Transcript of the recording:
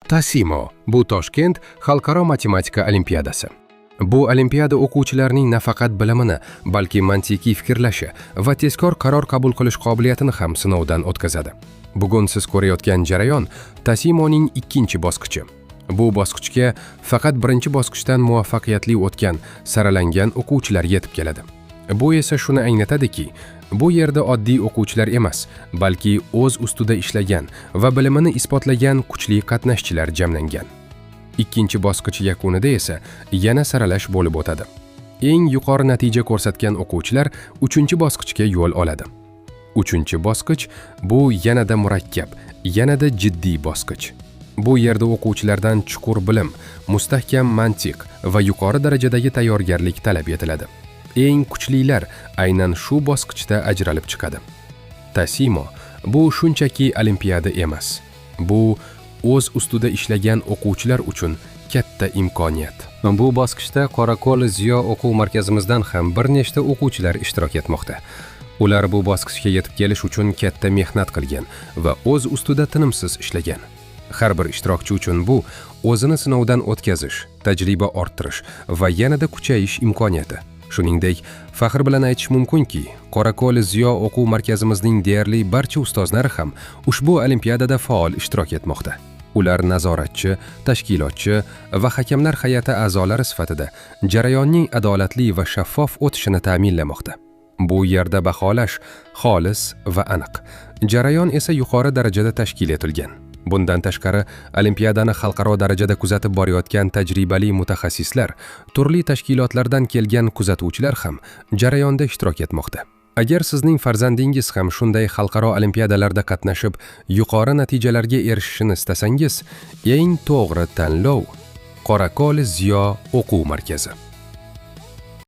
TASIMO – bu Toshkent xalqaro matematika olimpiadasi. Bu olimpiada o'quvchilarning nafaqat bilimini, balki mantiqiy fikrlashi va tezkor qaror qabul qilish qobiliyatini ham sinovdan o'tkazadi. Bugun siz ko'rayotgan jarayon TASIMOning ikkinchi bosqichi. Bu bosqichga faqat birinchi bosqichdan muvaffaqiyatli o'tgan, saralangan o'quvchilar yetib keladi. Bu esa shuni anglatadiki, bu yerda oddiy o'quvchilar emas, balki o'z ustida ishlagan va bilimini isbotlagan kuchli qatnashchilar jamlangan. Ikkinchi bosqich yakunida esa yana saralash bo'lib o'tadi. Eng yuqori natija ko'rsatgan o'quvchilar uchinchi bosqichga yo'l oladi. Uchinchi bosqich bu yanada murakkab, yanada jiddiy bosqich. Bu yerda o'quvchilardan chuqur bilim, mustahkam mantiq va yuqori darajadagi tayyorgarlik talab etiladi. Eng kuchlilar aynan shu bosqichda ajralib chiqadi. TASIMO bu shunchaki olimpiada emas. Bu o'z ustida ishlagan o'quvchilar uchun katta imkoniyat. Bu bosqichda Qorako'l Ziyo o'quv markazimizdan ham bir nechta o'quvchilar ishtirok etmoqda. Ular bu bosqichga yetib kelish uchun katta mehnat qilgan va o'z ustida tinimsiz ishlagan. Har bir ishtirokchi uchun bu o'zini sinovdan o'tkazish, tajriba orttirish va yanada kuchayish imkoniyati. Shuningdek, faxr bilan aytish mumkinki, Qorako'l Ziyo o'quv markazimizning deyarli barcha ustozlari ham ushbu olimpiadada faol ishtirok etmoqda. Ular nazoratchi, tashkilotchi va hakamlar hay'ati a'zolari sifatida jarayonning adolatli va shaffof o'tishini ta'minlamoqda. Bu yerda baholash xolis va aniq. Jarayon esa yuqori darajada tashkil etilgan. Bundan tashqari, olimpiadani xalqaro darajada kuzatib borayotgan tajribali mutaxassislar, turli tashkilotlardan kelgan kuzatuvchilar ham jarayonda ishtirok etmoqda. Agar sizning farzandingiz ham shunday xalqaro olimpiadalarda qatnashib, yuqori natijalarga erishishini istasangiz, eng to'g'ri tanlov Qorako'l Ziyo o'quv markazi.